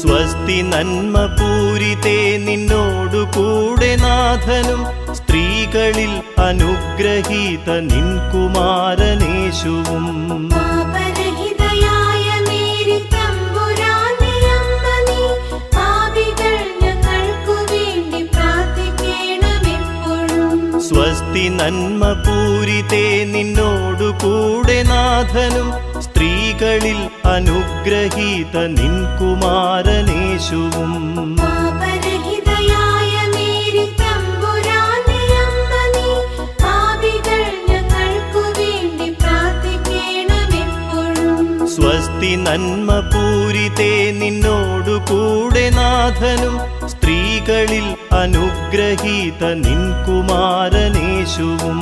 സ്വസ്തി നന്മ പൂരിതേ നിന്നോടു കൂടെ നാഥനും സ്ത്രീകളിൽ അനുഗ്രഹീത നിൻ കുമാരനേശുവും. സ്വസ്തി നന്മ പൂരിതേ നിന്നോടു കൂടെ നാഥനും സ്ത്രീകളിൽ അനുഗ്രഹീത നിൻ കുമാരനേശുവും. സ്വസ്തി നന്മ പൂരിതേ നിന്നോടു കൂടെ നാഥനും സ്ത്രീകളിൽ അനുഗ്രഹീത നിൻ കുമാരനേശുവും.